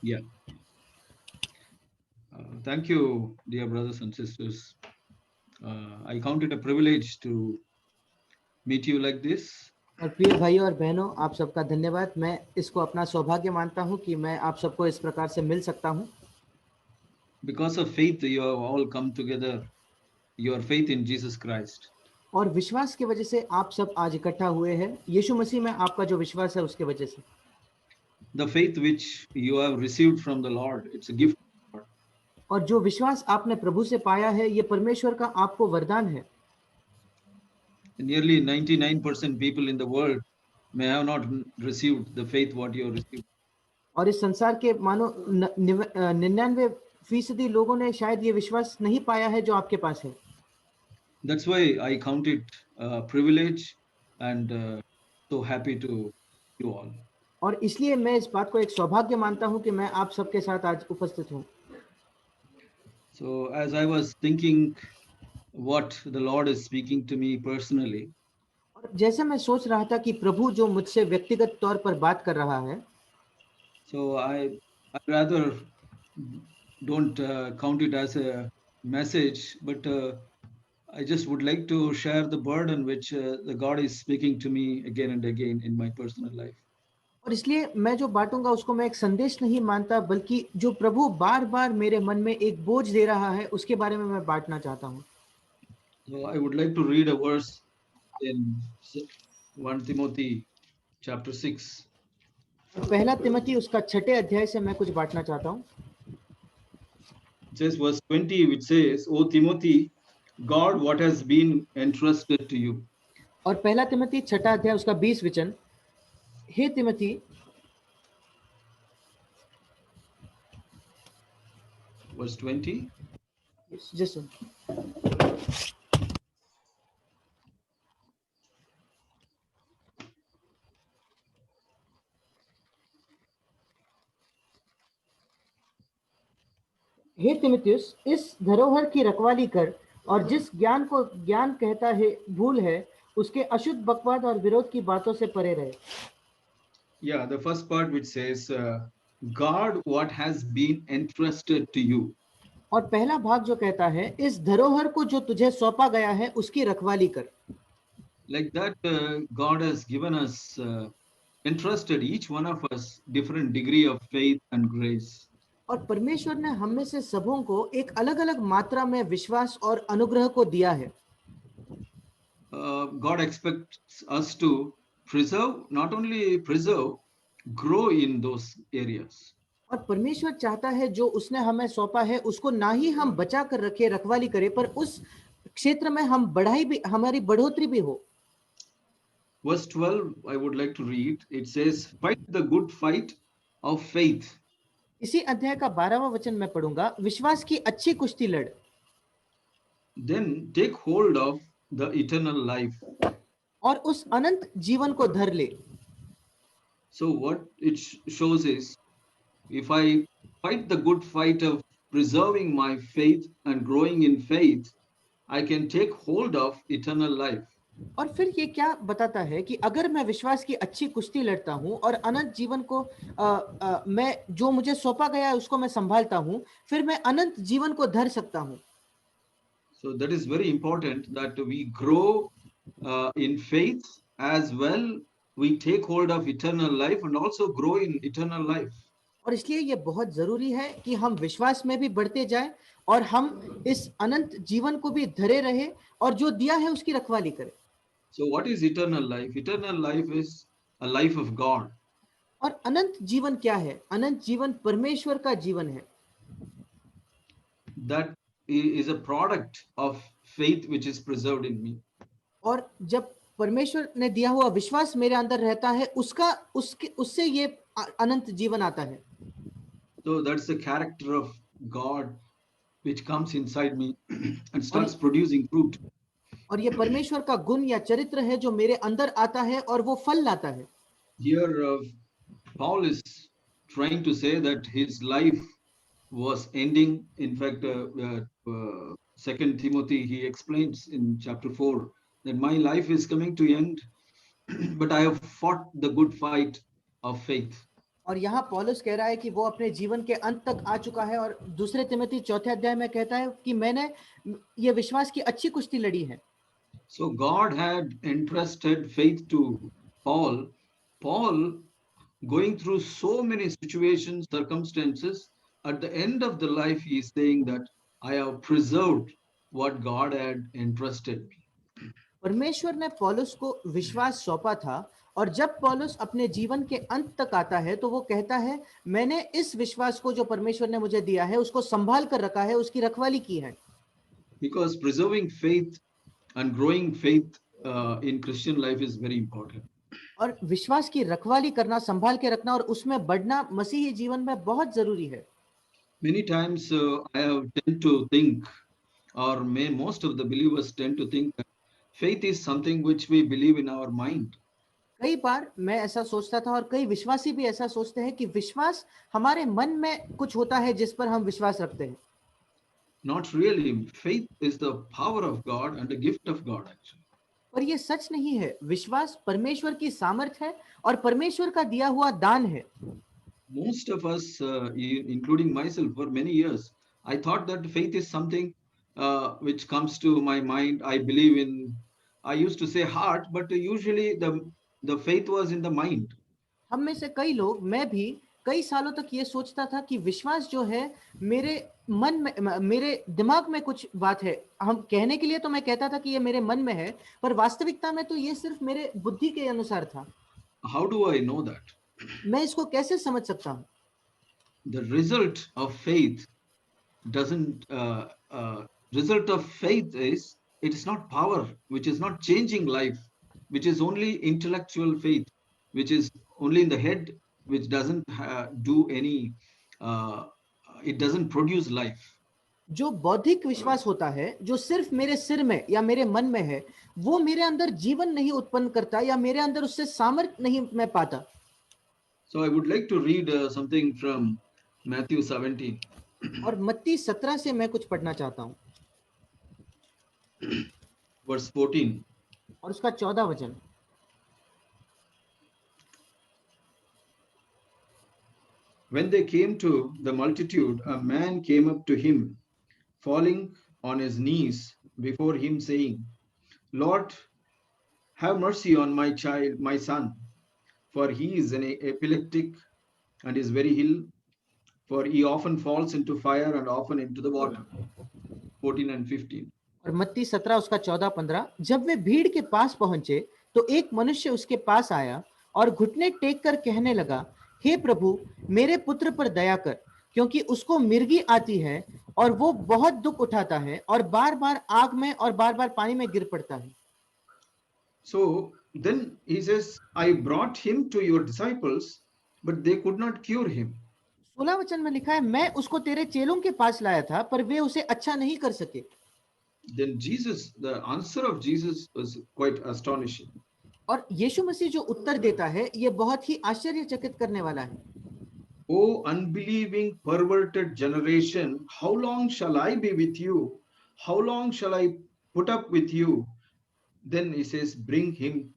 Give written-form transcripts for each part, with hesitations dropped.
Yeah. Thank you, dear brothers and sisters. I count it a privilege to meet you like this. और प्रिय भाइयों और बहनों, आप सबका धन्यवाद। मैं इसको अपना सौभाग्य मानता हूं कि मैं आप सबको इस प्रकार से मिल सकता हूं। Because of faith, you have all come together. Your faith in Jesus Christ. और विश्वास की वजह से आप सब आज इकट्ठा हुए हैं। यीशु मसीह में आपका जो विश्वास है उसके वजह से। The faith which you have received from the Lord, it's a gift. और जो विश्वास आपने प्रभु से पाया है, ये परमेश्वर का आपको वरदान है। Nearly 99% people in the world may have not received the faith what you have received. और इस संसार के मानो 99% लोगों ने शायद ये विश्वास नहीं पाया है जो आपके पास है। That's why I count it a privilege and so happy to you all. और इसलिए मैं इस बात को एक सौभाग्य मानता हूं कि मैं आप सबके साथ आज उपस्थित हूं। So as I was thinking what the Lord is speaking to me personally, और जैसे मैं सोच रहा था कि प्रभु जो मुझसे व्यक्तिगत तौर पर बात कर रहा है, so I rather don't count it as a message, but I just would like to share the burden which the God is speaking to me again and again in my personal life. और इसलिए मैं जो बांटूंगा उसको मैं एक संदेश नहीं मानता, बल्कि जो प्रभु बार बार मेरे मन में एक बोझ दे रहा है उसके बारे में मैं बांटना चाहता हूँ। So I would like to read a verse in 1 Timothy chapter 6. पहला तिमोथी उसका 6 अध्याय से मैं कुछ बांटना चाहता हूँ। It says verse 20, which says, O Timothy, God what has been entrusted to you. और पहला तिमोथी 6 अध्याय उसका 20 वचन, हे तिमोथी, Verse 20. जस्ट हे तिमुथियुस, इस धरोहर की रखवाली कर और जिस ज्ञान को ज्ञान कहता है भूल है, उसके अशुद्ध बकवाद और विरोध की बातों से परे रहे। Yeah, the first part which says, God what has been entrusted to you. और पहला भाग जो कहता है, इस धरोहर को जो तुझे सौंपा गया है उसकी रखवाली कर। Like that, God has given us, entrusted each one of us different degree of faith and grace. और परमेश्वर ने हम में से सबों को एक अलग अलग मात्रा में विश्वास और अनुग्रह को दिया है। God expects us to preserve, not only preserve, grow in those areas. और परमेश्वर चाहता है जो उसने हमें सौंपा है उसको ना ही हम बचा कर रखे, रखवाली करें, पर उस क्षेत्र में हम बढ़ाई भी, हमारी बढ़ोतरी भी हो। Verse 12, I would like to read. It says, fight the good fight of faith. इसी अध्याय का 12वां वचन मैं पढ़ूंगा, विश्वास की अच्छी कुश्ती लड़। Then take hold of the eternal life. और उस अनंत जीवन को धर ले। So what it shows is, if I fight the good fight of preserving my faith and growing in faith, I can take hold of eternal life. और फिर ये क्या बताता है कि अगर मैं विश्वास की अच्छी कुश्ती लड़ता हूं और अनंत जीवन को मैं जो मुझे सौंपा गया है उसको मैं संभालता हूं, फिर मैं अनंत जीवन को धर सकता हूं। So that is very important that we grow in faith as well. We take hold of eternal life and also grow in eternal life. और इसलिए ये बहुत जरूरी है कि हम विश्वास में भी बढ़ते जाएं और हम इस अनंत जीवन को भी धरे रहे और जो दिया है उसकी रखवाली करें। So what is eternal life? Eternal life is a life of God. और अनंत जीवन क्या है? अनंत जीवन परमेश्वर का जीवन है। That is a product of faith which is preserved in me. और जब परमेश्वर ने दिया हुआ विश्वास मेरे अंदर रहता है, उससे ये अनंत जीवन आता है। So that's the character of God which comes inside me and starts producing fruit. और ये परमेश्वर का गुण या चरित्र है जो मेरे अंदर आता है और वो फल लाता है। Here Paul is trying to say that his life was ending. In fact, 2 Timothy, he explains in chapter 4 that my life is coming to end, but I have fought the good fight of faith. और यहाँ पौलुस कह रहा है कि वो अपने जीवन के अंत तक आ चुका है, और दूसरे तिमोथी 4 अध्याय में कहता है कि मैंने ये विश्वास की अच्छी कुश्ती लड़ी है। So God had entrusted faith to Paul. Paul, going through so many situations, circumstances, at the end of the life, he is saying that I have preserved what God had entrusted me. परमेश्वर ने पौलुस को विश्वास सौंपा था, और जब पौलुस अपने जीवन के अंत तक आता है तो वो कहता है मैंने इस विश्वास को जो परमेश्वर ने मुझे दिया है उसको संभाल कर रखा है, उसकी रखवाली की है। Because preserving faith and growing faith in Christian life is very important. और विश्वास की रखवाली करना, संभाल के रखना और उसमें बढ़ना मसीही जीवन में बहुत जरूरी है। Many times I have tend to think, or most of the believers tend to think that faith is something which we believe in our mind. कई बार मैं ऐसा सोचता था और कई विश्वासी भी ऐसा सोचते हैं कि विश्वास हमारे मन में कुछ होता है जिस पर हम विश्वास रखते हैं। Not really. Faith is the power of God and a gift of God, actually. पर ये सच नहीं है। विश्वास परमेश्वर की सामर्थ है और परमेश्वर का दिया हुआ दान है। Most of us, including myself, for many years, I thought that faith is something which comes to my mind. I believe in, I used to say heart, but usually the faith was in the mind. हम में से कई लोग, मैं भी कई सालों तक ये सोचता था कि विश्वास जो है मेरे मन में, मेरे दिमाग में कुछ बात है। हम कहने के लिए तो मैं कहता था कि ये मेरे मन में है, पर वास्तविकता में तो ये सिर्फ मेरे बुद्धि के अनुसार था। How do I know that? मैं इसको कैसे समझ सकता हूँ? The doesn't, result of faith is, it is not power, which is not changing life, which is only intellectual faith, which is only in the head, which doesn't do any, uh, it doesn't produce life. जो बौद्धिक विश्वास होता है, जो सिर्फ मेरे सिर में या मेरे मन में है, वो मेरे अंदर जीवन नहीं उत्पन्न करता या मेरे अंदर उससे सामर्थ्य नहीं मैं पाता। So I would like to read something from Matthew 17. और मत्ती 17 से मैं कुछ पढ़ना चाहता हूँ। Verse 14. और उसका 14 वचन। When they came to the multitude, a man came up to him, falling on his knees before him, saying, Lord, have mercy on my child, my son, for he is an epileptic and is very ill, for he often falls into fire and often into the water. 14 and 15. और मत्ती 17 उसका 14-15। जब वे भीड़ के पास पहुंचे तो एक मनुष्य उसके पास आया और घुटने टेक कर कहने लगा, हे प्रभु, मेरे पुत्र पर दया कर, क्योंकि उसको मिर्गी आती है और वो बहुत दुख उठाता है और बार बार आग में और बार बार पानी में गिर पड़ता है। So then he says, I brought him to your disciples, but they could not cure him. 16 वचन में लिखा है, मैं उसको तेरे चेलों के पास लाया था पर वे उसे अच्छा नहीं कर सके। Then Jesus, the answer of Jesus was quite astonishing. और यीशु मसीह जो उत्तर देता है ये बहुत ही आश्चर्यचकित करने वाला है। O unbelieving, perverted generation, how long shall I be with you? How long shall I put up with you? Then he says, bring him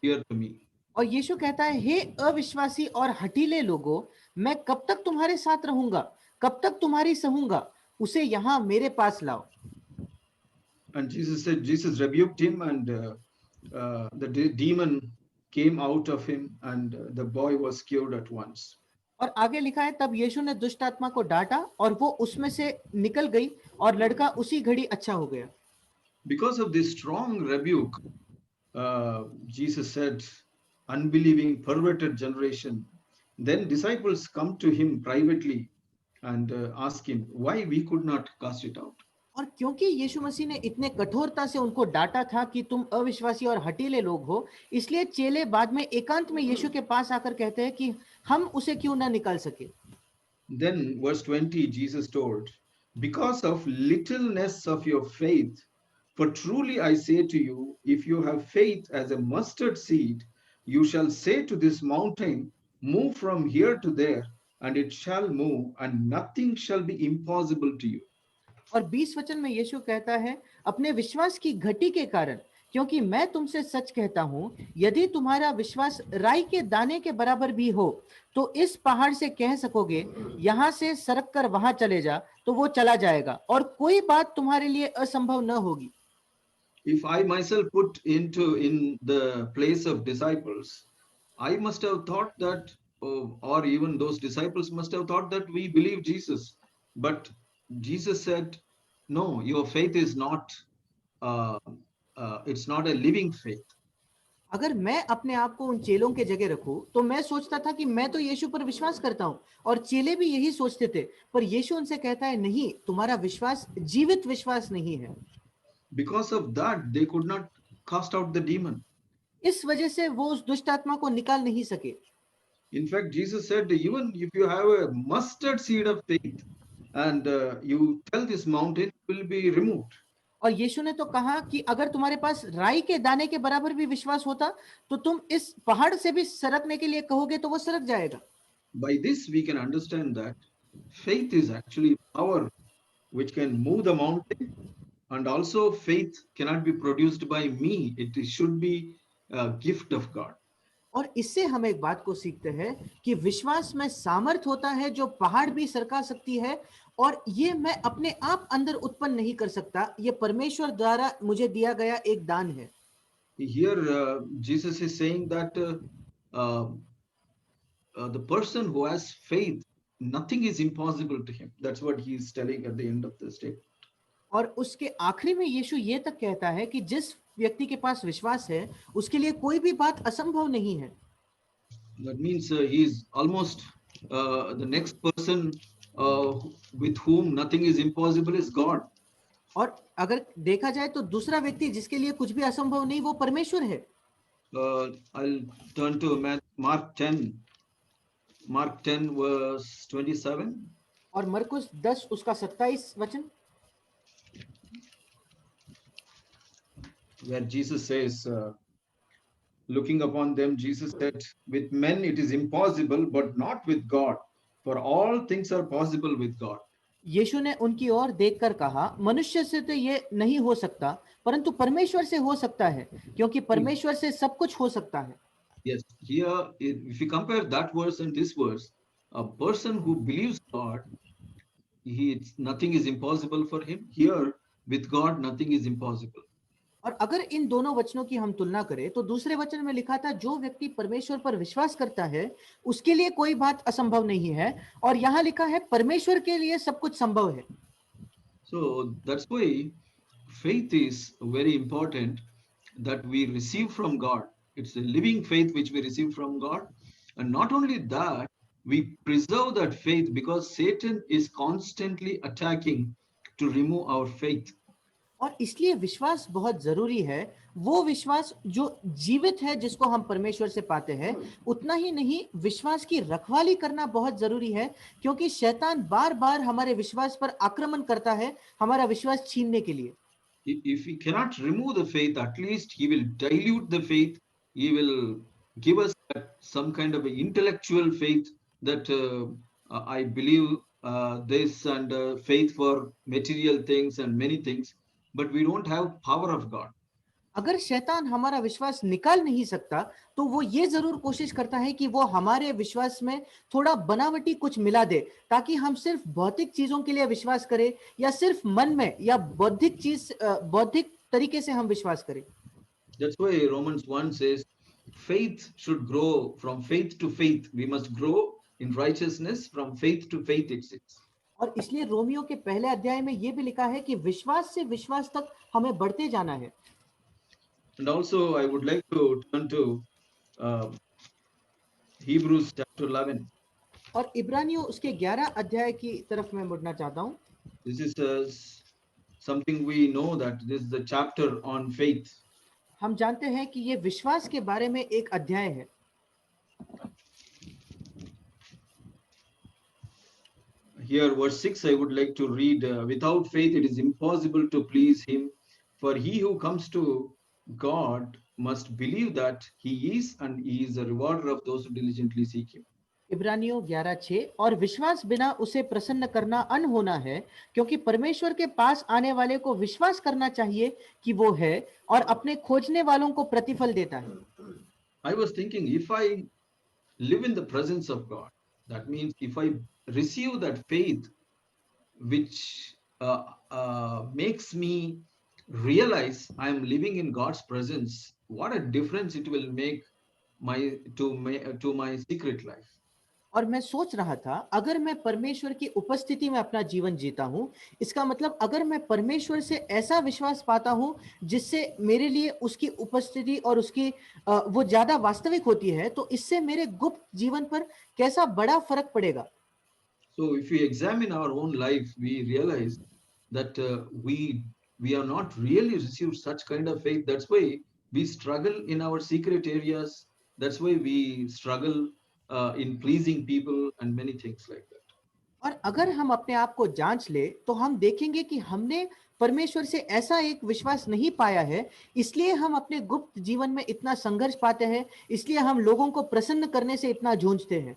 here to me. और यीशु कहता है, हे अविश्वासी और हठीले लोगों, मैं कब तक तुम्हारे साथ रहूंगा, कब तक तुम्हारी सहूंगा, उसे यहाँ मेरे पास लाओ। And Jesus said, Jesus rebuked him, and the demon came out of him, and the boy was cured at once. और आगे लिखा है, तब यीशु ने दुष्ट आत्मा को डांटा और वो उसमें से निकल गई और लड़का उसी घड़ी अच्छा हो गया। Because of this strong rebuke, Jesus said, unbelieving, perverted generation. Then disciples come to him privately and ask him why we could not cast it out. और क्योंकि यीशु मसीह ने इतने कठोरता से उनको डांटा था कि तुम अविश्वासी और हठीले लोग हो, इसलिए चेले बाद में एकांत में यीशु के पास आकर कहते हैं कि हम उसे क्यों ना निकाल सके। Then verse 20, Jesus told, because of littleness of your faith, for truly I say to you, if you have faith as a mustard seed, you shall say to this mountain, move from here to there, and it shall move, and nothing shall be impossible to you. और 20 वचन में यीशु कहता है, अपने विश्वास की घटी के कारण, क्योंकि मैं तुमसे सच कहता हूं, यदि तुम्हारा विश्वास राई के दाने के बराबर भी हो, तो इस पहाड़ से कह सकोगे, यहां से सरक कर वहां चले जा, तो वो चला जाएगा, और कोई बात तुम्हारे लिए असंभव न होगी। If I myself put into in the place of disciples, I must have thought that, or even those disciples must have thought that we believe Jesus. But Jesus said, "No, your faith is not. Uh, it's not a living faith." अगर मैं अपने आप को उन चेलों के जगह रखूं, तो मैं सोचता था कि मैं तो यीशु पर विश्वास करता हूं, और चेले भी यही सोचते थे। पर यीशु उनसे कहता है, नहीं, तुम्हारा विश्वास जीवित विश्वास नहीं है। Because of that, they could not cast out the demon. इस वजह से वो उस दुष्ट आत्मा को निकाल नहीं सके। In fact, Jesus said, even if you have a mustard seed of faith and you tell this mountain, it will be removed. और यीशु ने तो कहा कि अगर तुम्हारे पास राई के दाने के बराबर भी विश्वास होता, तो तुम इस पहाड़ से भी सरकने के लिए कहोगे तो वो सरक जाएगा। By this, we can understand that faith is actually power which can move the mountain, and also faith cannot be produced by me. Should be a gift of God. और इससे हम एक बात को सीखते हैं कि विश्वास में सामर्थ होता है जो पहाड़ भी सरका सकती है, और ये मैं अपने आप अंदर उत्पन्न नहीं कर सकता, ये परमेश्वर द्वारा मुझे दिया गया एक दान है। Here, Jesus is saying that uh, the person who has faith, nothing is impossible to him. That's what he is telling at the end of the statement. और उसके आखिरी में यीशु ये तक कहता है कि जिस व्यक्ति के पास विश्वास है, उसके लिए कोई भी बात असंभव नहीं है। That means he is almost the next person uh, with whom nothing is impossible is God. और अगर देखा जाए तो दूसरा व्यक्ति जिसके लिए कुछ भी असंभव नहीं, वो परमेश्वर है। I'll turn to Mark 10. Mark 10 verse 27. और मरकुस 10 उसका 27 वचन, where Jesus says, looking upon them, Jesus said, with men it is impossible, but not with God, for all things are possible with God. यीशु ने उनकी ओर देखकर कहा, मनुष्य से तो ये नहीं हो सकता, परंतु परमेश्वर से हो सकता है, क्योंकि परमेश्वर से सब कुछ हो सकता है। Yes, here, if you compare that verse and this verse, a person who believes God, nothing is impossible for him. Here, with God, nothing is impossible. और अगर इन दोनों वचनों की हम तुलना करें, तो दूसरे वचन में लिखा था, जो व्यक्ति परमेश्वर पर विश्वास करता है उसके लिए कोई बात असंभव नहीं है, और यहाँ लिखा है परमेश्वर के लिए सब कुछ संभव है। So that's why faith is very important, that we receive from God. It's a living faith which we receive from God. And not only that, we preserve that faith because Satan is constantly attacking to remove our faith. और इसलिए विश्वास बहुत जरूरी है, वो विश्वास जो जीवित है, जिसको हम परमेश्वर से पाते हैं। उतना ही नहीं, विश्वास की रखवाली करना बहुत जरूरी है, क्योंकि शैतान बार बार हमारे विश्वास पर आक्रमण करता है, हमारा विश्वास छीनने के लिए। If he cannot remove the faith, at least he will dilute the faith. He will give us some kind of intellectual faith that I believe this, and faith for material things and many things, but we don't have power of God. अगर शैतान हमारा विश्वास निकाल नहीं सकता, तो वो ये जरूर कोशिश करता है कि वो हमारे विश्वास में थोड़ा बनावटी कुछ मिला दे, ताकि हम सिर्फ भौतिक चीजों के लिए विश्वास करें, या सिर्फ मन में या बौद्धिक तरीके से हम विश्वास करें। That's why Romans 1 says faith should grow from faith to faith. We must grow in righteousness from faith to faith, it says. और इसलिए रोमियो के पहले अध्याय में ये भी लिखा है कि विश्वास से विश्वास तक हमें बढ़ते जाना है। And also, I would like to turn to uh, Hebrews chapter 11. और इब्रानियों उसके 11 अध्याय की तरफ मैं मुड़ना चाहता हूँ। This is something we know, that this is the chapter on faith. हम जानते हैं कि ये विश्वास के बारे में एक अध्याय है। Here, verse 6, I would like to read, without faith it is impossible to please him, for he who comes to God must believe that he is, and he is a rewarder of those who diligently seek him. इब्रानियों 11:6 और विश्वास बिना उसे प्रसन्न करना अनहोना है, क्योंकि परमेश्वर के पास आने वाले को विश्वास करना चाहिए कि वो है और अपने खोजने वालों को प्रतिफल देता है। I was thinking, if I live in the presence of God, that means if I receive that faith which makes me realize I am living in God's presence, what a difference it will make to my secret life. और मैं सोच रहा था, अगर मैं परमेश्वर की उपस्थिति में अपना जीवन जीता हूं, इसका मतलब अगर मैं परमेश्वर से ऐसा विश्वास पाता हूं जिससे मेरे लिए उसकी उपस्थिति और उसकी वो ज्यादा वास्तविक होती है, तो इससे मेरे गुप्त जीवन पर कैसा बड़ा फर्क पड़ेगा। So if we examine our own life, we realize that we are not really received such kind of faith. That's why we struggle in our secret areas. That's why we struggle in pleasing people and many things like that. और अगर हम अपने आप को जांच ले तो हम देखेंगे कि हमने परमेश्वर से ऐसा एक विश्वास नहीं पाया है, इसलिए हम अपने गुप्त जीवन में इतना संघर्ष पाते हैं, इसलिए हम लोगों को प्रसन्न करने से इतना जूझते हैं।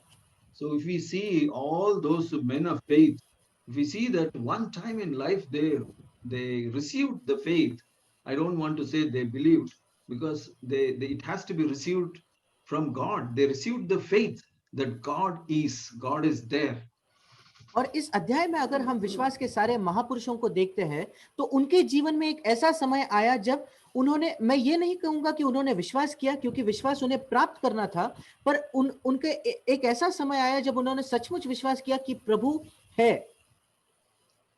So if we see all those men of faith, if we see that one time in life they received the faith. I don't want to say they believed because it has to be received from God. They received the faith that God is there. और इस अध्याय में अगर हम विश्वास के सारे महापुरुषों को देखते हैं तो उनके जीवन में एक ऐसा समय आया जब उन्होंने, मैं ये नहीं कहूंगा कि उन्होंने विश्वास किया क्योंकि विश्वास उन्हें प्राप्त करना था, पर उनके एक ऐसा समय आया जब उन्होंने सचमुच विश्वास किया कि प्रभु है।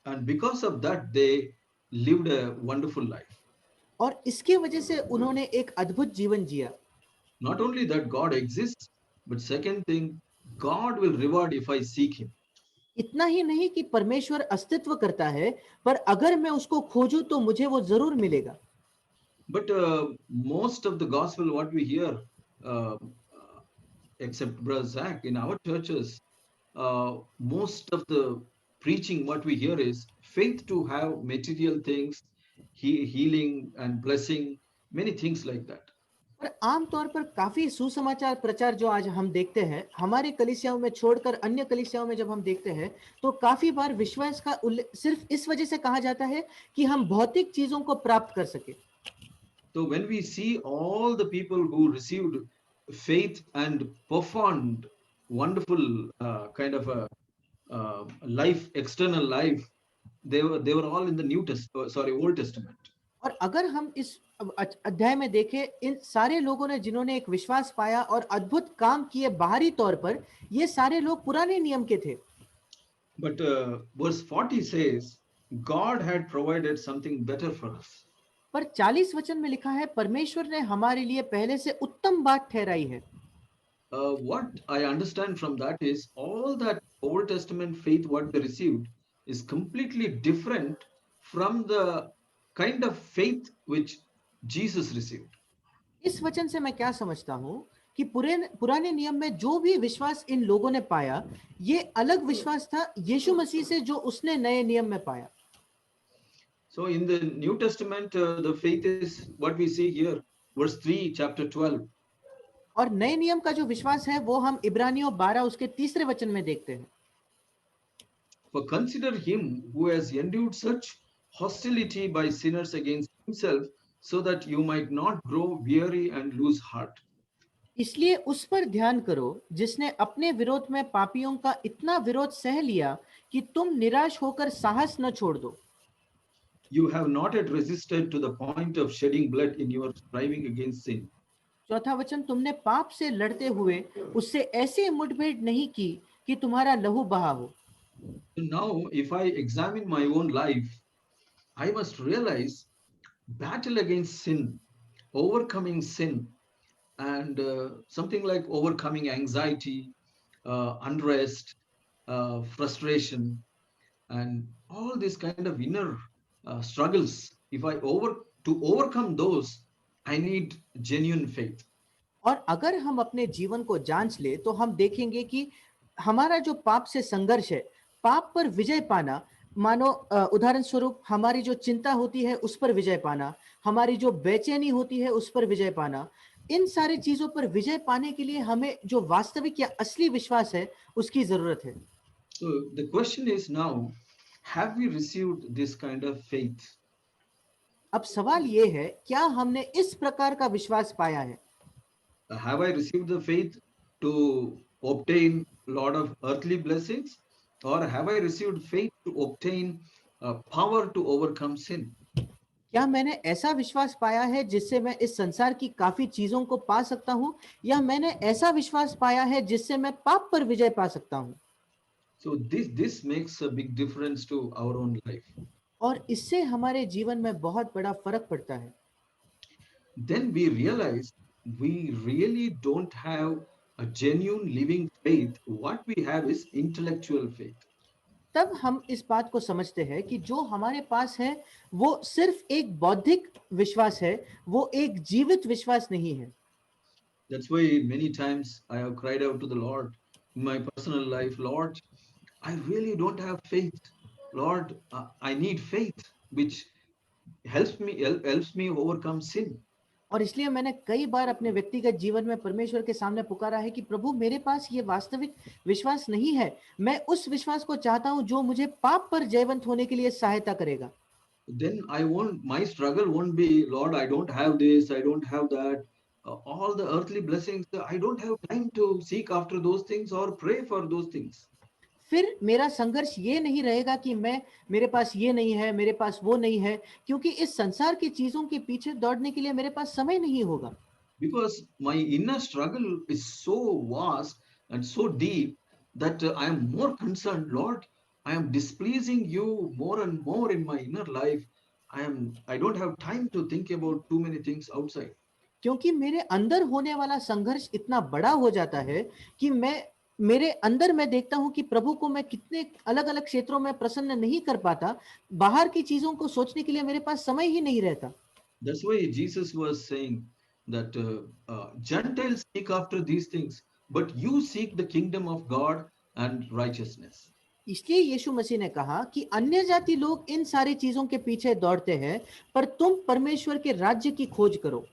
And because of that, they lived a wonderful life. और इसकी वजह से उन्होंने एक अद्भुत जीवन जिया। Not only that God exists, but second thing, God will reward if I seek Him. इतना ही नहीं कि परमेश्वर अस्तित्व करता है, पर अगर मैं उसको खोजूं तो मुझे वो जरूर मिलेगा। But most of the gospel, what we hear, uh, except Brother Zach, in our churches, most of the preaching, what we hear is faith to have material things, healing and blessing, many things like that. पर आमतौर पर काफी सुसमाचार प्रचार जो आज हम देखते हैं हमारे कलीसियाओं में छोड़कर अन्य कलीसियाओं में, जब हम देखते हैं तो काफी बार विश्वास का सिर्फ इस वजह से कहा जाता है कि हम भौतिक चीजों को प्राप्त कर सके। So when we see all the people who received faith and performed wonderful kind of a life, external life, they were all in the Old Testament. और अगर हम इस अध्याय में देखें, इन सारे लोगों ने जिन्होंने एक विश्वास पाया और अद्भुत काम किए बाहरी तौर पर, ये सारे लोग पुराने नियम के थे। But verse 40 says, God had provided something better for us. पर 40 वचन में लिखा है, परमेश्वर ने हमारे लिए पहले से उत्तम बात ठहराई है। What I understand from that is all that Old Testament faith what they received is completely different from the kind of faith which Jesus received. इस वचन से मैं क्या समझता हूं कि पुराने नियम में जो भी विश्वास इन लोगों ने पाया, ये अलग विश्वास था यीशु मसीह से जो उसने नए नियम में पाया। So in the New Testament, the faith is what we see here, verse 3, chapter 12. और नए नियम का जो विश्वास है वो हम इब्रानियों 12 उसके 3 वचन में देखते हैं। For consider him who has endured such hostility by sinners against himself, so that you might not grow weary and lose heart. इसलिए उस पर ध्यान करो जिसने अपने विरोध में पापियों का इतना विरोध सह लिया कि तुम निराश होकर साहस न छोड़ दो। You have not yet resisted to the point of shedding blood in your striving against sin. चौथा वचन, तुमने पाप से लड़ते हुए उससे ऐसे मुठभेड़ नहीं की कि तुम्हारा लहू बहा हो। Now, if I examine my own life, I must realize battle against sin, overcoming sin, and something like overcoming anxiety, unrest, frustration, and all these kind of inner struggles. If to overcome those, I need genuine faith. और अगर हम अपने जीवन को जांच ले तो हम देखेंगे कि हमारा जो पाप से संघर्ष है, पाप पर विजय पाना, मानो उदाहरण स्वरूप हमारी जो चिंता होती है उस पर विजय पाना, हमारी जो बेचैनी होती है उस पर विजय पाना, इन सारी चीजों पर विजय पाने के लिए हमें जो वास्तविक या असली विश्वास है उसकी जरूरत है। So the question is now, have we received this kind of faith? अब सवाल ये है, क्या हमने इस प्रकार का विश्वास पाया है? Have I received the faith to obtain a lot of earthly blessings, or have I received faith to obtain power to overcome sin? क्या मैंने ऐसा विश्वास पाया है जिससे मैं इस संसार की काफी चीजों को पा सकता हूं, या मैंने ऐसा विश्वास पाया है जिससे मैं पाप पर विजय पा सकता हूं? So this makes a big difference to our own life. और इससे हमारे जीवन में बहुत बड़ा फर्क पड़ता है। Then we realize we really don't have a genuine living faith. What we have is intellectual faith. तब हम इस बात को समझते हैं कि जो हमारे पास है वो सिर्फ एक बौद्धिक विश्वास है, वो एक जीवित विश्वास नहीं है। That's why many times I have cried out to the Lord in my personal life, Lord, I really don't have faith. Lord, I need faith, which helps me overcome sin. और इसलिए मैंने कई बार अपने व्यक्तिगत जीवन में परमेश्वर के सामने पुकारा है कि प्रभु, मेरे पास ये वास्तविक विश्वास नहीं है। मैं उस विश्वास को चाहता हूं जो मुझे पाप पर जयवंत होने के लिए सहायता करेगा। Then my struggle won't be, Lord, I don't have this, I don't have that. All the earthly blessings, I don't have time to seek after those things or pray for those things. फिर मेरा संघर्ष ये नहीं रहेगा कि मैं मेरे पास ये नहीं है, मेरे पास वो नहीं है, क्योंकि इस संसार की चीजों के पीछे दौड़ने के लिए मेरे पास समय नहीं होगा। Because my inner struggle is so vast and so deep that I am more concerned, Lord, I am displeasing you more and more in my inner life. I don't have time to think about too many things outside. क्योंकि मेरे अंदर होने वाला संघर्ष इतना बड़ा हो जाता है कि मेरे अंदर मैं देखता हूं कि प्रभु को मैं कितने अलग अलग क्षेत्रों में प्रसन्न नहीं कर पाता। बाहर की चीजों को सोचने के लिए मेरे पास समय ही नहीं रहता। That's why Jesus was saying that Gentiles seek after these things, but you seek the kingdom of God and righteousness. इसलिए यीशु मसीह ने कहा कि अन्य जाति लोग इन सारी चीजों के पीछे दौड़ते हैं, पर तुम परमेश्वर के राज्य की खोज करो।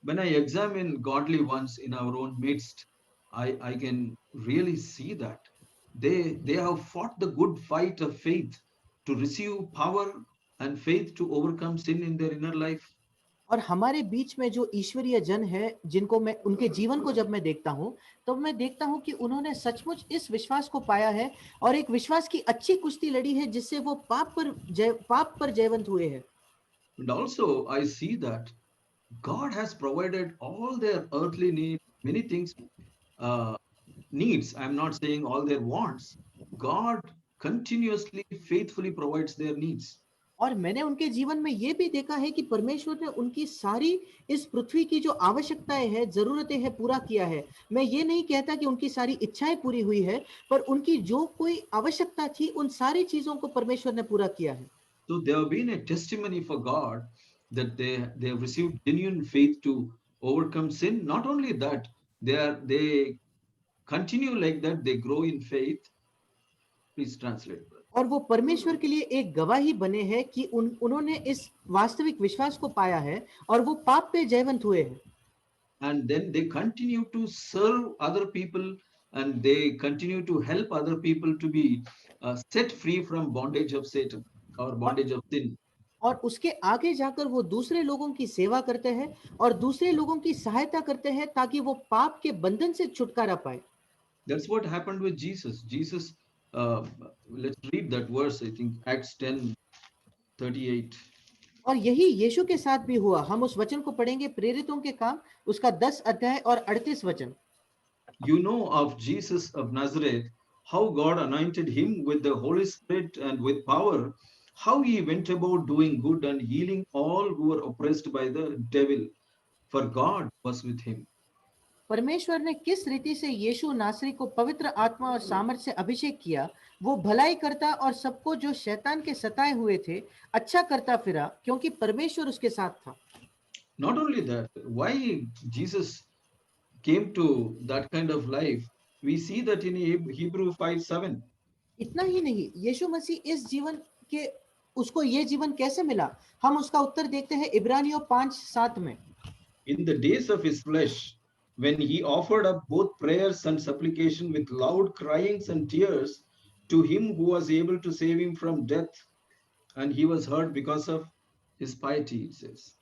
When I examine godly ones in our own midst, I can really see that they have fought the good fight of faith to receive power and faith to overcome sin in their inner life. और हमारे बीच में जो ईश्वरीय जन है, जिनको मैं उनके जीवन को जब मैं देखता हूं, तो मैं देखता हूं कि उन्होंने सचमुच इस विश्वास को पाया है और एक विश्वास की अच्छी कुश्ती लड़ी है, जिससे वो पाप पर जयवंत हुए हैं। And also, I see that God has provided all their earthly needs, many things, uh, needs. I'm not saying all their wants. God continuously, faithfully provides their needs. और मैंने उनके जीवन में ये भी देखा है कि परमेश्वर ने उनकी सारी इस पृथ्वी की जो आवश्यकताएं हैं, जरूरतें हैं, पूरा किया है। मैं ये नहीं कहता कि उनकी सारी इच्छाएं पूरी हुई है, पर उनकी जो कोई आवश्यकता थी उन सारी चीजों को परमेश्वर ने पूरा किया है। So they have been a testimony for God that they have received genuine faith to overcome sin. Not only that, they continue like that. They grow in faith. Please translate. और वो परमेश्वर के लिए एक गवाही बने हैं कि उन्होंने इस वास्तविक विश्वास को पाया है और वो पाप पे जयवंत हुए हैं। And then they continue to serve other people, and they continue to help other people to be set free from bondage of Satan or और bondage of sin. और उसके आगे जाकर वो दूसरे लोगों की सेवा करते हैं और दूसरे लोगों की सहायता करते हैं ताकि वो पाप के बंधन से छुटकारा पाए। That's what happened with Jesus. Uh, let's read that verse, I think, Acts 10:38. और यही यीशु के साथ भी हुआ। हम उस वचन को पढ़ेंगे, प्रेरितों के काम उसका 10 अध्याय और 38 वचन। You know of Jesus of Nazareth, how God anointed him with the Holy Spirit and with power, how he went about doing good and healing all who were oppressed by the devil, for God was with him. परमेश्वर ने किस रीति से यीशु नासरी को पवित्र आत्मा और सामर्थ से अभिषेक किया, वो भलाई करता और सबको जो शैतान के सताए हुए थे अच्छा करता फिरा, क्योंकि परमेश्वर उसके साथ था। Not only that, why Jesus came to that kind of life, we see that in Hebrew 5:7. इतना ही नहीं, यीशु मसीह इस जीवन के उसको ये जीवन कैसे मिला, हम उसका उत्तर देखते हैं इब्रानियों 5:7 में। in the days of his flesh, when he offered up both prayers and supplication with loud cryings and tears to him who was able to save him from death, and he was heard because of his piety, it says.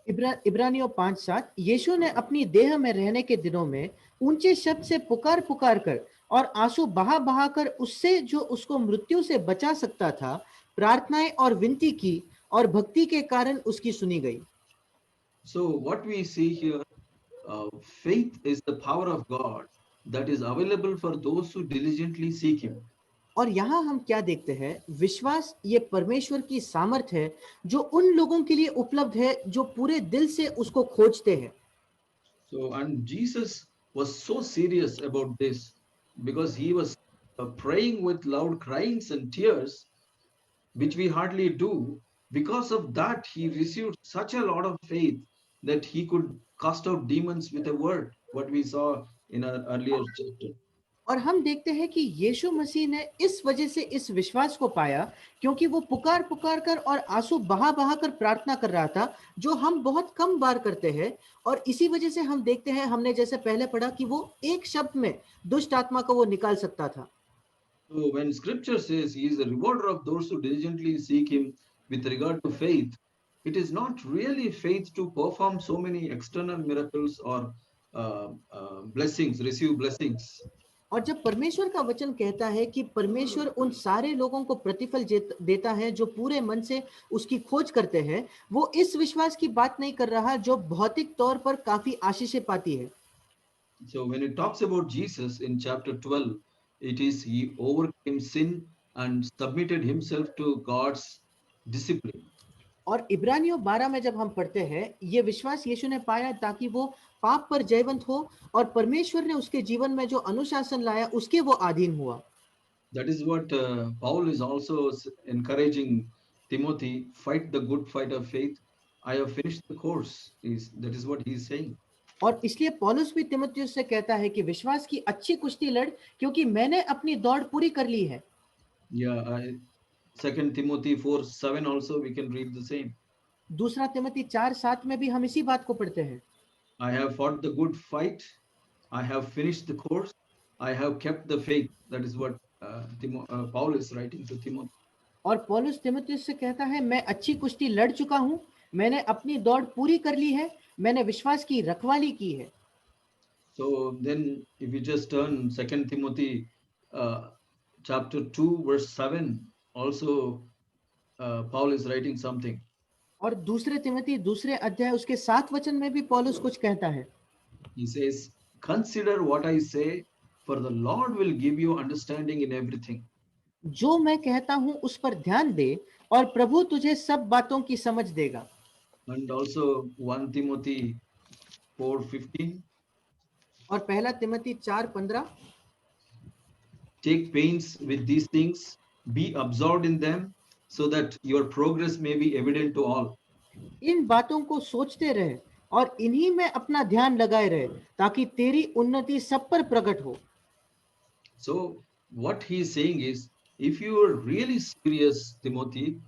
इब्रानियों 5:7 यीशु ने अपनी देह में रहने के दिनों में ऊंचे शब्द से पुकार पुकार कर और आंसू बहा बहा कर उससे जो उसको मृत्यु से बचा सकता था प्रार्थनाएं और विनती की और भक्ति के कारण उसकी सुनी गई. So, what we see here, faith is the power of God that is available for those who diligently seek Him. और यहाँ हम क्या देखते हैं, विश्वास ये परमेश्वर की सामर्थ है जो उन लोगों के लिए उपलब्ध है जो पूरे दिल से उसको खोजते हैं. So, and Jesus was so serious about this because he was praying with loud cryings and tears, which we hardly do. Because of that, he received such a lot of faith that he could cast out demons with a word, what we saw in our earlier chapter. और हम देखते हैं कि यीशु मसीह ने इस वजह से इस विश्वास को पाया क्योंकि वो पुकार पुकार कर और आंसू बहा बहा कर प्रार्थना कर रहा था जो हम बहुत कम बार करते हैं. और इसी वजह से हम देखते हैं, हमने जैसे पहले पढ़ा कि वो एक शब्द में दुष्ट आत्मा को वो निकाल सकता था. So when scripture says he is the rewarder of those who diligently seek him with regard to faith, it is not really faith to perform so many external miracles or blessings, receive blessings. और जब परमेश्वर का वचन कहता है कि परमेश्वर उन सारे लोगों को प्रतिफल देता है जो पूरे मन से उसकी खोज करते हैं, वो इस विश्वास की बात नहीं कर रहा जो भौतिक तौर पर काफी आशीषें पाती है. So when it talks about Jesus in chapter 12, it is he overcame sin and submitted himself to God's discipline. और इब्रानियों 12 में जब हम पढ़ते हैं, ये विश्वास यीशु ने पाया ताकि वो पाप पर जयवंत हो और परमेश्वर ने उसके जीवन में जो अनुशासन लाया उसके वो अधीन हुआ. That is what Paul is also encouraging Timothy, fight the good fight of faith. I have finished the course. That is what he is saying. और इसलिए पौलुस भी तीमुथियुस से कहता है कि विश्वास की अच्छी कुश्ती लड़ क्योंकि मैंने अपनी दौड़ पूरी कर ली है. Yeah, 2 Timothy 4:7 also we can read the same. दूसरा तिमोथी 4:7 में भी हम इसी बात को पढ़ते हैं. I have fought the good fight. I have finished the course. I have kept the faith. That is what Paul is writing to Timothy. और पौलुस तीमुथियुस से कहता है, मैं अच्छी कुश्ती लड़ चुका हूं, मैंने अपनी दौड़ पूरी कर ली है, मैंने विश्वास की रखवाली की है. So then if you just turn 2 Timothy chapter 2 verse 7, also Paul is writing something. और दूसरे तिमोथी दूसरे अध्याय उसके 7 वचन में भी पौलुस कुछ कहता है. He says, consider what I say, for the Lord will give you understanding in everything. जो मैं कहता हूं उस पर ध्यान दे और प्रभु तुझे सब बातों की समझ देगा. And also 1 Timothy 4:15. और पहला Timothy 4:15 Take pains with these things, be absorbed in them, so that your progress may be evident to all. इन बातों को सोचते रहे और इन्हीं में अपना ध्यान लगाए रहे ताकि तेरी उन्नति सब पर प्रकट हो. So what he is saying is, if you are really serious, Timothy,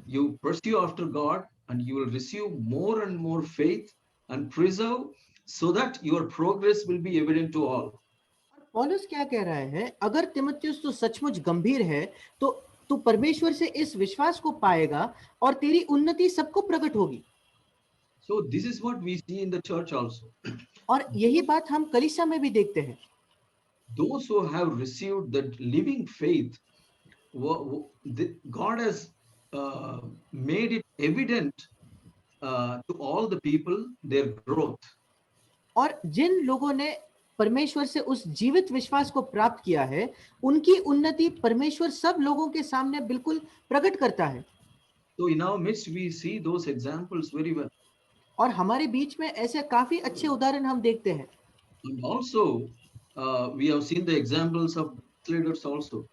you pursue after God and you will receive more and more faith and preserve so that your progress will be evident to all. पौलुस क्या कह रहा है, अगर तिमुथियुस तो सचमुच गंभीर है तो तू परमेश्वर से इस विश्वास को पाएगा और तेरी उन्नति सबको प्रकट होगी. So this is what we see in the church also. और यही बात हम कलीसिया में भी देखते हैं. Those who have received that living faith, God has made it evident to all the people their growth. और जिन लोगों ने परमेश्वर से उस जीवित विश्वास को प्राप्त किया है उनकी उन्नति परमेश्वर सब लोगों के सामने बिल्कुल प्रकट करता है. So in our midst we see those examples very well. और हमारे बीच में ऐसे काफी अच्छे उदाहरण हम देखते हैं. And also we have seen the examples of leaders also.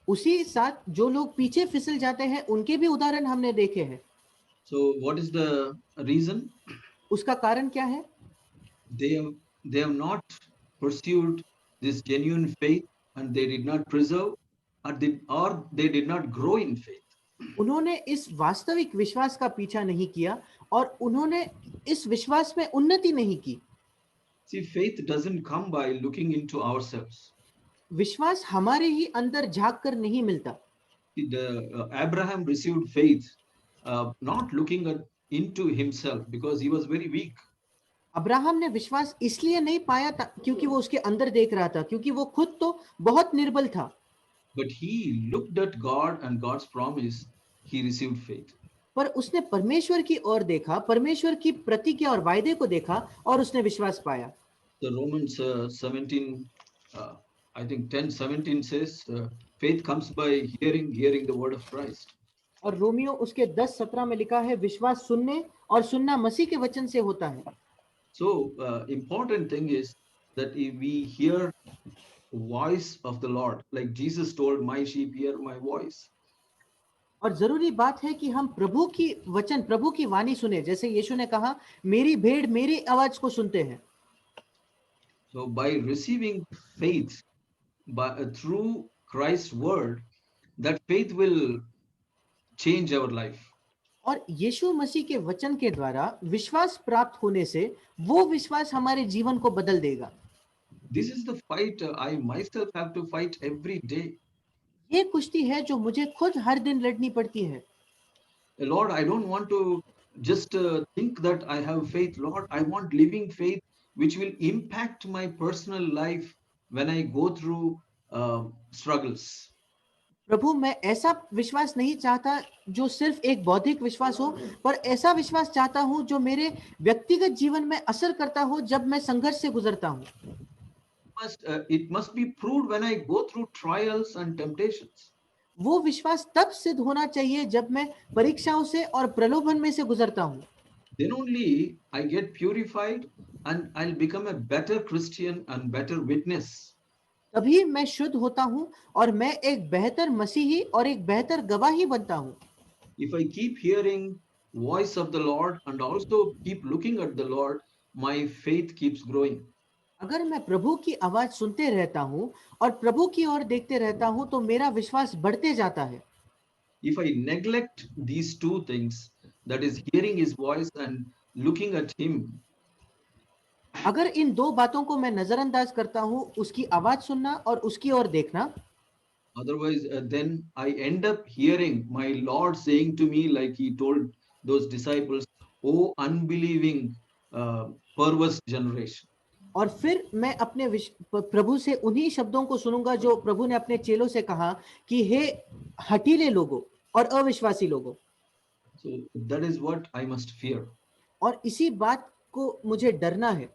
उसी साथ जो लोग पीछे फिसल जाते हैं उनके भी उदाहरण हमने देखे हैं. So what is the reason? उसका कारण क्या है? They have not pursued this genuine faith and they did not preserve or they did not grow in faith. उन्होंने इस वास्तविक विश्वास का पीछा नहीं किया और उन्होंने इस विश्वास में उन्नति नहीं की। See, faith doesn't come by looking into ourselves. विश्वास हमारे ही अंदर झांक कर नहीं मिलता। See, Abraham received faith not looking into himself because he was very weak. Abraham ने विश्वास इसलिए नहीं पाया था क्योंकि वो उसके अंदर देख रहा था, क्योंकि वो खुद तो बहुत निर्बल था। But he looked at God and God's promise, he received faith. पर उसने परमेश्वर की ओर देखा, परमेश्वर की प्रतिज्ञा और वायदे को देखा और उसने विश्वास पाया। The Romans 17, uh, I think 10:17 says, faith comes by hearing, hearing the word of Christ. और रोमियो उसके 10:17 में लिखा है, विश्वास सुनने और सुनना मसीह के वचन से होता है। So important thing is that if we hear voice of the Lord, like Jesus told, my sheep hear my voice. और जरूरी बात है कि हम प्रभु की वचन, प्रभु की वाणी सुने, जैसे यीशु ने कहा, मेरी भेड़ मेरी आवाज को सुनते हैं। So by receiving faith through Christ's word, that faith will change our life. और यीशु मसीह के वचन के द्वारा विश्वास प्राप्त होने से वो विश्वास हमारे जीवन को बदल देगा। This is the fight I myself have to fight every day. ये कुश्ती है जो मुझे खुद हर दिन लड़नी पड़ती है। Lord, I don't want to just think that I have faith. Lord, I want living faith which will impact my personal life when I go through struggles. प्रभु, मैं ऐसा विश्वास नहीं चाहता जो सिर्फ एक बौद्धिक विश्वास हो, पर ऐसा विश्वास चाहता हूं जो मेरे व्यक्तिगत जीवन में असर करता हो जब मैं संघर्ष से गुजरता हूं। It must be proved when I go through trials and temptations. वो विश्वास तब सिद्ध होना चाहिए जब मैं परीक्षाओं से और प्रलोभन में से गुजरता हूं। Then only I get purified and I'll become a better Christian and better witness. तभी मैं शुद्ध होता हूं और मैं एक बेहतर मसीही और एक बेहतर गवाही बनता हूं। If I keep hearing voice of the Lord and also keep looking at the Lord, my faith keeps growing. अगर मैं प्रभु की आवाज सुनते रहता हूं और प्रभु की ओर देखते रहता हूं तो मेरा विश्वास बढ़ते जाता है। If I neglect these two things, that is hearing his voice and looking at him, अगर इन दो बातों को मैं नजरअंदाज करता हूं, उसकी आवाज सुनना और उसकी ओर देखना, otherwise then I end up hearing my Lord saying to me like he told those disciples, "O unbelieving perverse generation." और फिर मैं अपने प्रभु से उन्हीं शब्दों को सुनूंगा जो प्रभु ने अपने चेलों से कहा कि हे हठीले लोगों और अविश्वासी लोगों। So that is what I must fear. और इसी बात को मुझे डरना है।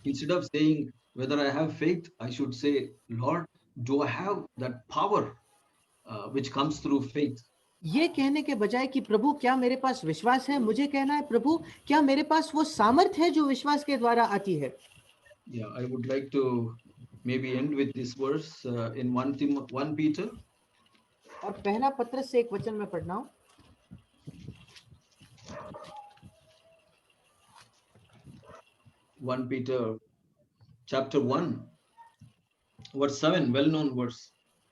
Instead of saying whether I have faith, I should say, Lord, do I have that power which comes through faith? ये कहने के बजाय कि प्रभु क्या मेरे पास विश्वास है, मुझे कहना है, प्रभु क्या मेरे पास वो सामर्थ है जो विश्वास के द्वारा आती है। Yeah, I would like to maybe end with this verse in 1 Peter. और पहला पत्रस से एक वचन में पढ़ना हूं। 1 Peter chapter 1 verse 7, well known verse.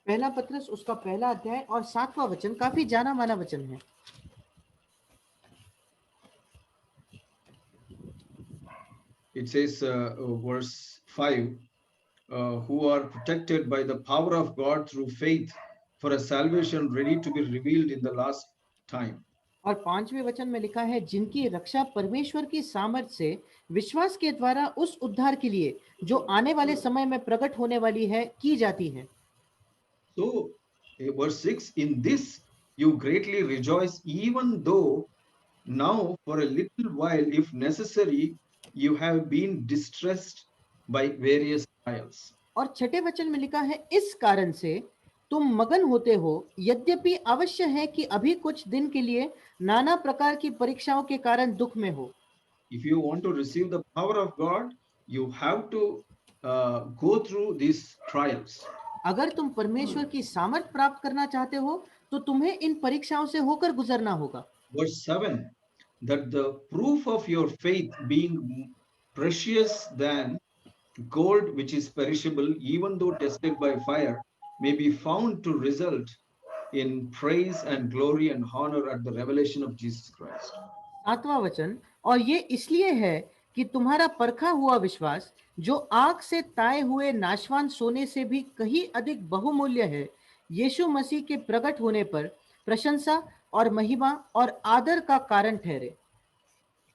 पहला पत्रस उसका पहला अध्याय और 7वां वचन काफी जाना माना वचन है। It says verse 5, who are protected by the power of God through faith for a salvation ready to be revealed in the last time. और 5वें वचन में लिखा है, जिनकी रक्षा परमेश्वर की सामर्थ से विश्वास के द्वारा उस उद्धार के लिए जो आने वाले समय में प्रकट होने वाली है की जाती है। So verse 6, in this you greatly rejoice, even though now for a little while, if necessary, you have been distressed by various trials. और 6ठे वचन में लिखा है, इस कारण से तुम मगन होते हो, यद्यपि अवश्य है कि अभी कुछ दिन के लिए नाना प्रकार की परीक्षाओं के कारण दुख में हो। If you want to receive the power of God, you have to go through these trials. अगर तुम परमेश्वर की सामर्थ प्राप्त करना चाहते हो तो तुम्हें इन परीक्षाओं से होकर गुजरना होगा। Verse 7, that the proof of your faith being precious than gold which is perishable, even though tested by fire, may be found to result in praise and glory and honor at the revelation of Jesus Christ. 7वां वचन, और ये इसलिए है कि तुम्हारा परखा हुआ विश्वास जो आग से ताए हुए नाशवान सोने से भी कहीं अधिक बहुमूल्य है, यीशु मसीह के प्रकट होने पर प्रशंसा और महिमा और आदर का कारण ठहरे.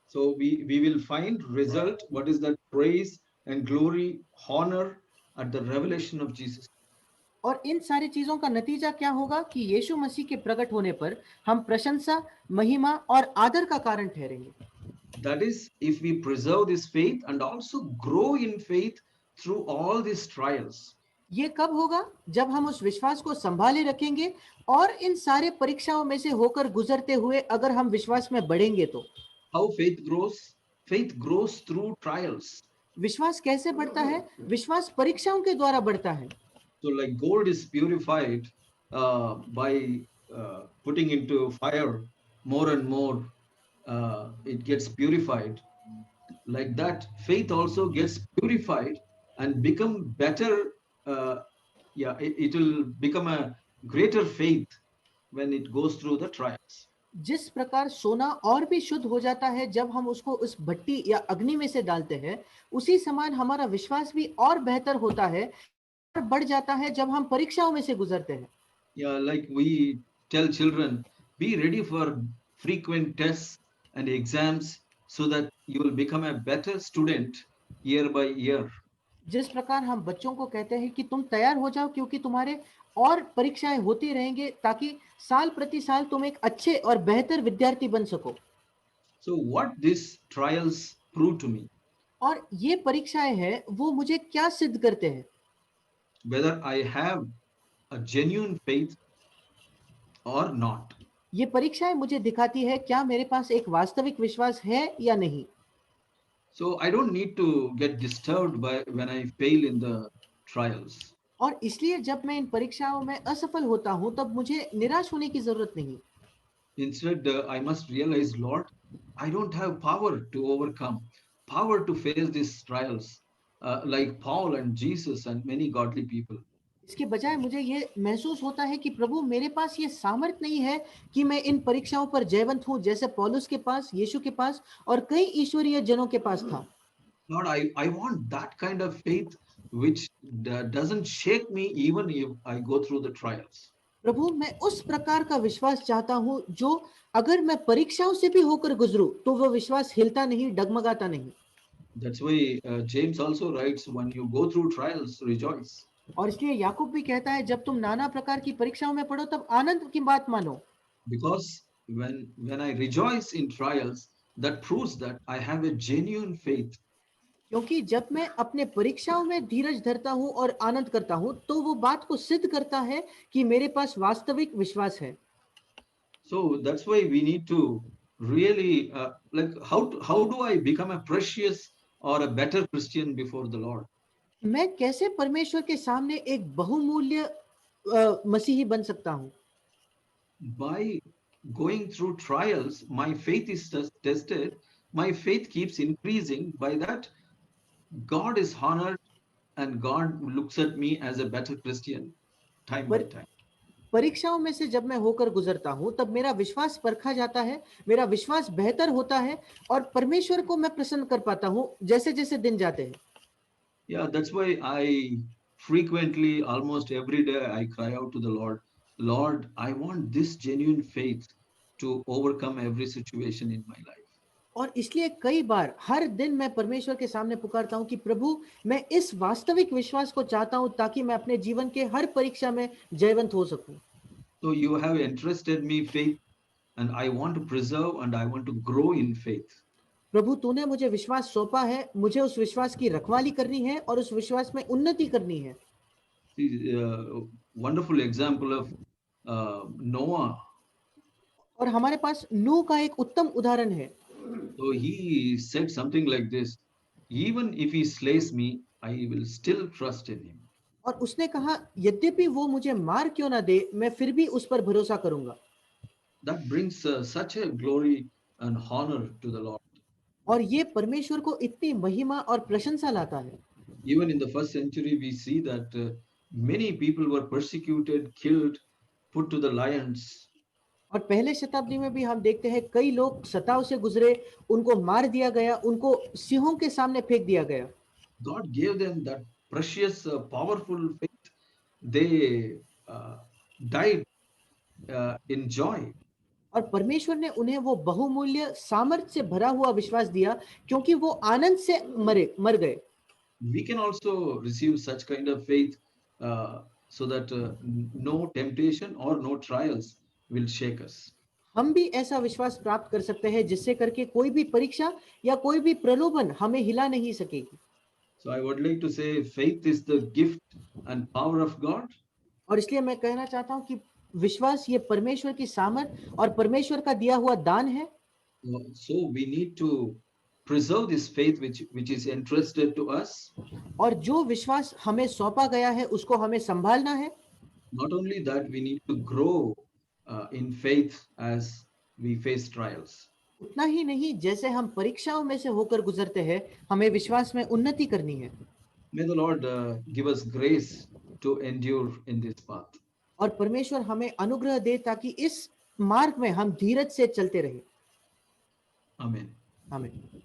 So we will find result, what is that? Praise and glory, honor at the revelation of Jesus. और इन सारी चीजों का नतीजा क्या होगा कि यीशु मसीह के प्रकट होने पर हम प्रशंसा, महिमा और आदर का कारण ठहरेंगे. That is, if we preserve this faith and also grow in faith through all these trials. ये कब होगा? जब हम उस विश्वास को संभाले रखेंगे और इन सारे परीक्षाओं में से होकर गुजरते हुए अगर हम विश्वास में बढ़ेंगे तो. How faith grows? Faith grows through trials. विश्वास कैसे बढ़ता है? विश्वास परीक्षाओं के द्वारा बढ़ता है. So like gold is purified by putting into fire more and more, it gets purified. Like that, faith also gets purified and become better. It will become a greater faith when it goes through the trials. जिस प्रकार सोना और भी शुद्ध हो जाता है जब हम उसको उस भट्टी या अग्नि में से डालते हैं, उसी समान हमारा विश्वास भी और बेहतर होता है और बढ़ जाता है जब हम परीक्षाओं में से गुजरते हैं. Yeah, like we tell children, be ready for frequent tests and exams so that you will become a better student year by year. जिस प्रकार हम बच्चों को कहते हैं कि तुम तैयार हो जाओ क्योंकि तुम्हारे और परीक्षाएं होती रहेंगे ताकि साल प्रति साल तुम एक अच्छे और बेहतर विद्यार्थी बन सको. So what these trials prove to me? और ये परीक्षाएं हैं वो मुझे क्या सिद्ध करते हैं? Whether I have a genuine faith or not. ये परीक्षाएं मुझे दिखाती है क्या मेरे पास एक वास्तविक विश्वास है या नहीं. So I don't need to get disturbed by when I fail in the trials. और इसलिए जब मैं इन परीक्षाओं में असफल होता हूं तब मुझे निराश होने की जरूरत नहीं. Instead, I must realize, Lord, I don't have power to overcome, power to face these trials, like Paul and Jesus and many godly people. इसके बजाय मुझे ये महसूस होता है कि प्रभु मेरे पास ये सामर्थ्य नहीं है कि मैं इन परीक्षाओं पर जयवंत हूं जैसे पौलुस के पास, यीशु के पास और कई ईश्वरीय जनों के पास था. Lord, I want that kind of faith which doesn't shake me even if I go through the trials. प्रभु मैं उस प्रकार का विश्वास चाहता हूं जो अगर मैं परीक्षाओं से भी होकर गुजरूं तो वो विश्वास हिलता नहीं, डगमगाता नहीं. That's why James also writes, when you go through trials, rejoice. और इसलिए याकूब भी कहता है जब तुम नाना प्रकार की परीक्षाओं में पड़ो तब आनंद की बात मानो. Because when I rejoice in trials, that proves that I have a genuine faith. क्योंकि जब मैं अपने परीक्षाओं में धीरज धरता हूं और आनंद करता हूं तो वो बात को सिद्ध करता है कि मेरे पास वास्तविक विश्वास है. So that's why we need to really like how do I become a precious or a better Christian before the Lord? मैं कैसे परमेश्वर के सामने एक बहुमूल्य मसीही बन सकता हूं? By going through trials, my faith is tested. My faith keeps increasing. By that, God is honored and God looks at me as a better Christian time by time. परीक्षाओं में से जब मैं होकर गुजरता हूं तब मेरा विश्वास परखा जाता है, मेरा विश्वास बेहतर होता है और परमेश्वर को मैं प्रसन्न कर पाता हूं जैसे जैसे दिन जाते हैं. Yeah, that's why I frequently, almost every day, I cry out to the Lord, Lord, I want this genuine faith to overcome every situation in my life. और इसलिए कई बार हर दिन मैं परमेश्वर के सामने पुकारता हूं कि प्रभु मैं इस वास्तविक विश्वास को चाहता हूं ताकि मैं अपने जीवन के हर परीक्षा में जयवंत हो सकूं. So you have entrusted me faith and I want to preserve and I want to grow in faith. प्रभु तूने मुझे विश्वास सौंपा है, मुझे उस विश्वास की रखवाली करनी है और उस विश्वास में उन्नति करनी है. See, wonderful example of Noah. और हमारे पास नूह का एक उत्तम उदाहरण है. So he said something like this, even if he slays me, I will still trust in him. और उसने कहा यद्यपि वो मुझे मार क्यों ना दे मैं फिर भी उस पर भरोसा करूंगा. That brings such a glory and honor to the Lord. और ये परमेश्वर को इतनी महिमा और प्रशंसा लाता है. Even in the first century, we see that many people were persecuted, killed put to the lions. और पहले शताब्दी में भी हम देखते हैं कई लोग सताव से गुजरे, उनको मार दिया गया, उनको सिंहों के सामने फेंक दिया गया। God gave them that precious, powerful faith. They died in joy. और परमेश्वर ने उन्हें वो बहुमूल्य सामर्थ से भरा हुआ विश्वास दिया, क्योंकि वो आनंद से मर गए। We can also receive such kind of faith so that no temptation or no trials will shake us. हम भी ऐसा विश्वास प्राप्त कर सकते हैं जिससे करके कोई भी परीक्षा या कोई भी प्रलोभन हमें हिला नहीं सकेगी। So I would like to say faith is the gift and power of God. और इसलिए मैं कहना चाहता हूँ कि विश्वास ये परमेश्वर की सामर्थ और परमेश्वर का दिया हुआ दान है। So we need to preserve this faith which is entrusted to us. और जो विश्वास हमें सौंपा गया है उसको हमें संभालना है। Not only that, we need to grow in faith as we face trials. उतना ही नहीं, जैसे हम परीक्षाओं में से होकर गुजरते हैं, हमें विश्वास में उन्नति करनी है। May the Lord give us grace to endure in this path. और परमेश्वर हमें अनुग्रह दे ताकि इस मार्ग में हम धीरज से चलते रहें। Amen. आमीन।